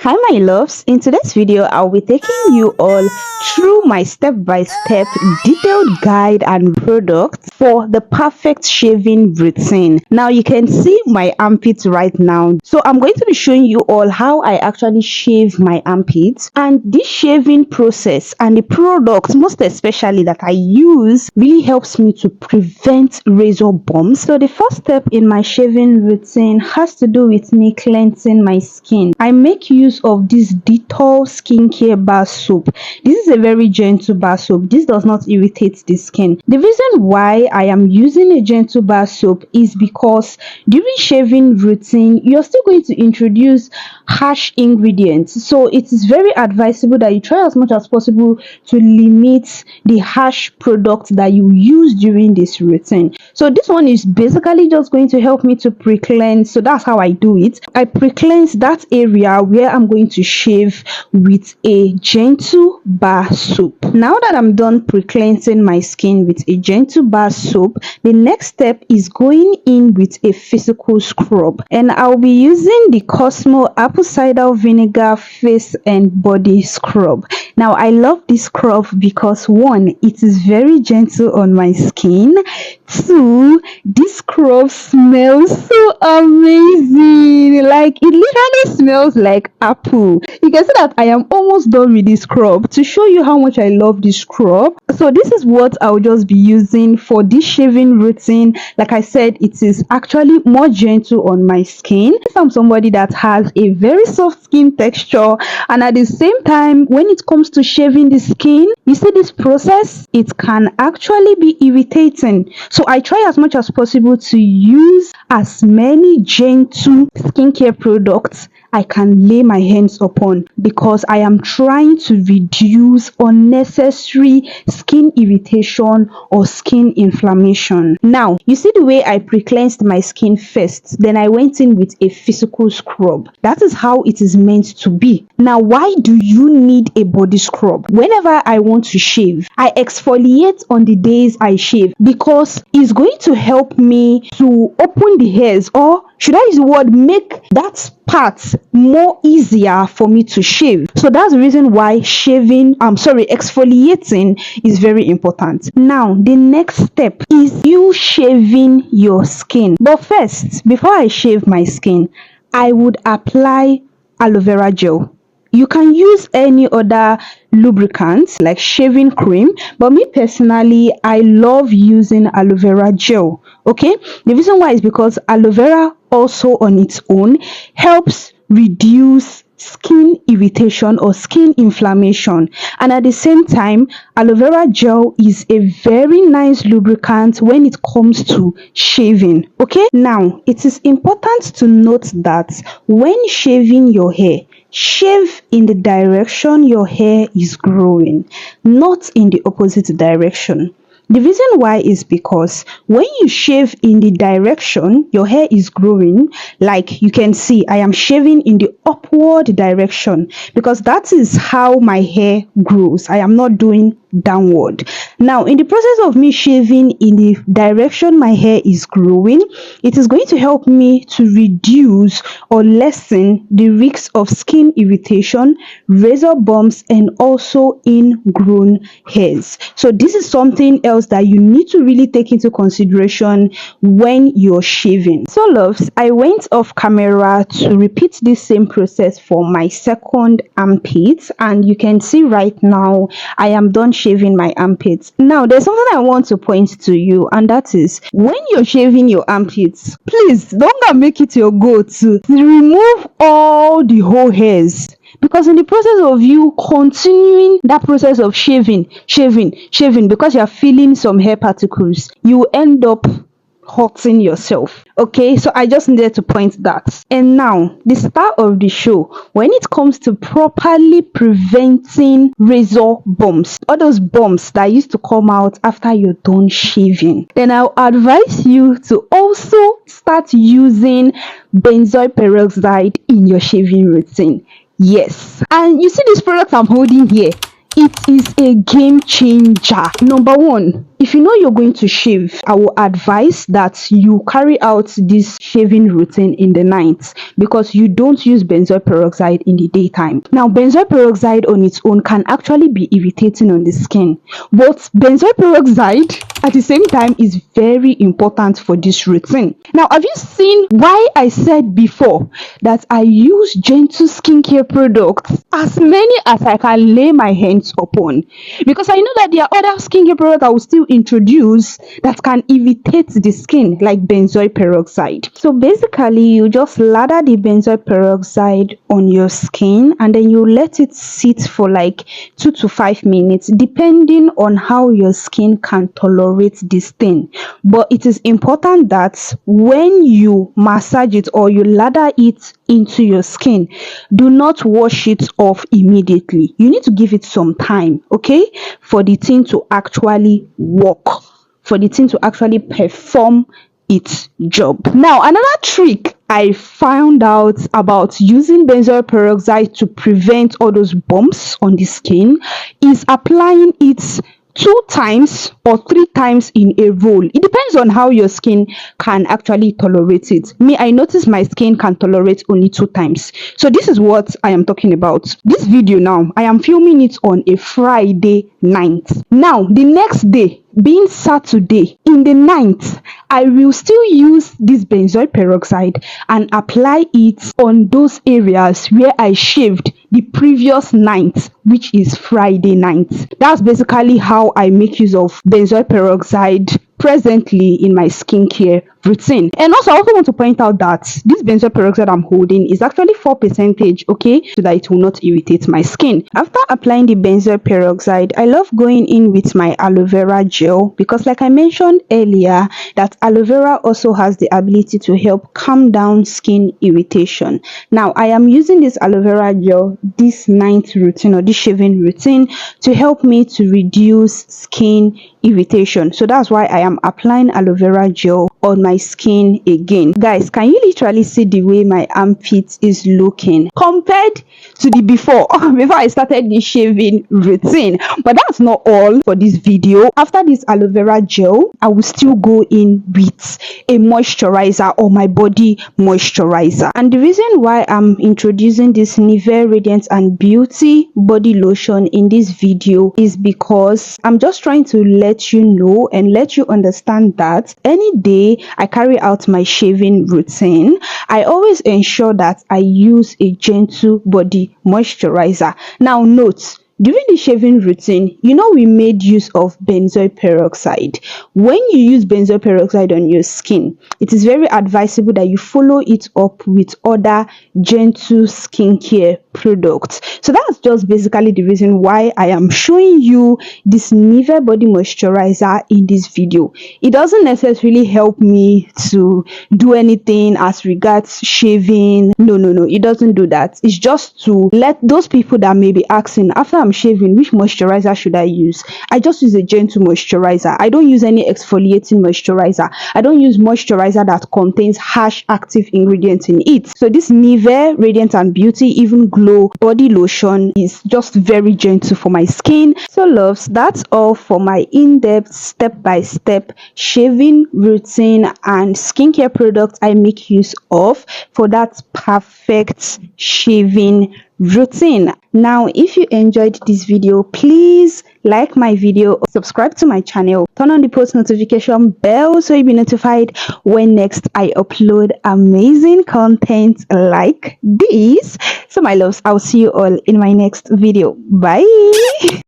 Hi my loves, in today's video I'll be taking you all through my step-by-step detailed guide and product for the perfect shaving routine. Now you can see my armpits right now, so I'm going to be showing you all how I actually shave my armpits, and this shaving process and the product most especially that I use really helps me to prevent razor bumps. So the first step in my shaving routine has to do with me cleansing my skin. I make use of this Dettol skincare bar soap. This is a very gentle bar soap. This does not irritate the skin. The reason why I am using a gentle bar soap is because during shaving routine you're still going to introduce harsh ingredients, so it is very advisable that you try as much as possible to limit the harsh products that you use during this routine. So this one is basically just going to help me to pre-cleanse. So that's how I do it. I pre-cleanse that area where I'm going to shave with a gentle bar soap. Now that I'm done pre-cleansing my skin with a gentle bar soap, the next step is going in with a physical scrub, and I'll be using the Cosmo apple cider vinegar face and body scrub. Now I love this scrub because one, it is very gentle on my skin. Two, this scrub smells so amazing. Like, it literally smells like apple. You can see that I am almost done with this scrub to show you how much I love this scrub. So this is what I'll just be using for this shaving routine. Like I said, it is actually more gentle on my skin. If I'm somebody that has a very soft skin texture, and at the same time when it comes to shaving the skin, you see this process, it can actually be irritating. So I try as much as possible to use as many gentle skincare products I can lay my hands upon, because I am trying to reduce unnecessary skin irritation or skin inflammation. Now, you see the way I pre-cleansed my skin first, then I went in with a physical scrub. That is how it is meant to be. Now, why do you need a body scrub? Whenever I want to shave, I exfoliate on the days I shave, because it's going to help me to open the hairs, or should I use the word, make that part more easier for me to shave. So that's the reason why exfoliating is very important. Now the next step is you shaving your skin. But first, before I shave my skin, I would apply aloe vera gel. You can use any other lubricant like shaving cream, but me personally, I love using aloe vera gel. Okay, the reason why is because aloe vera also on its own helps reduce skin irritation or skin inflammation, and at the same time aloe vera gel is a very nice lubricant when it comes to shaving. Okay, now it is important to note that when shaving your hair, shave in the direction your hair is growing, not in the opposite direction. The reason why is because when you shave in the direction your hair is growing, like you can see I am shaving in the upward direction because that is how my hair grows. I am not doing downward. Now in the process of me shaving in the direction my hair is growing, it is going to help me to reduce or lessen the risks of skin irritation, razor bumps, and also ingrown hairs. So this is something else that you need to really take into consideration when you're shaving. So loves, I went off camera to repeat this same process for my second armpit, and you can see right now I am done shaving my armpits. Now there's something I want to point to you, and that is when you're shaving your armpits, please don't make it your goal to remove all the whole hairs, because in the process of you continuing that process of shaving because you're feeling some hair particles, you end up hurting yourself. Okay, so I just needed to point that. And now the star of the show, when it comes to properly preventing razor bumps, all those bumps that used to come out after you're done shaving, then I'll advise you to also start using benzoyl peroxide in your shaving routine. Yes, and you see this product I'm holding here, it is a game changer. Number one, if you know you're going to shave, I will advise that you carry out this shaving routine in the night, because you don't use benzoyl peroxide in the daytime. Now, benzoyl peroxide on its own can actually be irritating on the skin, but benzoyl peroxide at the same time is very important for this routine. Now, have you seen why I said before that I use gentle skincare products, as many as I can lay my hands upon? Because I know that there are other skincare products I will still introduce that can irritate the skin, like benzoyl peroxide. So basically, you just lather the benzoyl peroxide on your skin and then you let it sit for like 2 to 5 minutes, depending on how your skin can tolerate this thing. But it is important that when you massage it or you lather it into your skin, do not wash it off immediately. You need to give it some time, okay, for the thing to actually work, for the thing to actually perform its job. Now, another trick I found out about using benzoyl peroxide to prevent all those bumps on the skin is applying it 2 times or 3 times in a roll. It depends on how your skin can actually tolerate it. Me, I notice my skin can tolerate only 2 times. So this is what I am talking about. This video now, I am filming it on a Friday night. Now, the next day, being Saturday, in the night, I will still use this benzoyl peroxide and apply it on those areas where I shaved the previous night, which is Friday night. That's basically how I make use of benzoyl peroxide presently in my skincare routine. And also, I also want to point out that this benzoyl peroxide I'm holding is actually 4%, okay, so that it will not irritate my skin. After applying the benzoyl peroxide, I love going in with my aloe vera gel, because like I mentioned earlier, that aloe vera also has the ability to help calm down skin irritation. Now, I am using this aloe vera gel, this night routine or this shaving routine, to help me to reduce skin irritation. So that's why I am applying aloe vera gel on my skin again. Guys, can you literally see the way my armpit is looking compared to the before I started the shaving routine? But that's not all for this video. After this aloe vera gel, I will still go in with a moisturizer, or my body moisturizer. And the reason why I'm introducing this Nivea Radiant and Beauty body lotion in this video is because I'm just trying to let you know and let you understand that any day I carry out my shaving routine, I always ensure that I use a gentle body moisturizer. Now note, during the shaving routine, you know we made use of benzoyl peroxide. When you use benzoyl peroxide on your skin, it is very advisable that you follow it up with other gentle skincare products. So that's just basically the reason why I am showing you this Nivea body moisturizer in this video. It doesn't necessarily help me to do anything as regards shaving. No, it doesn't do that. It's just to let those people that may be asking, after I'm shaving, which moisturizer should I use? I just use a gentle moisturizer. I don't use any exfoliating moisturizer. I don't use moisturizer that contains harsh active ingredients in it. So this Nivea Radiant and Beauty Even Glow body lotion is just very gentle for my skin. So loves, that's all for my in-depth step-by-step shaving routine and skincare products I make use of for that perfect shaving routine. Now, if you enjoyed this video, please like my video, subscribe to my channel, turn on the post notification bell so you'll be notified when next I upload amazing content like this. So my loves, I'll see you all in my next video. Bye.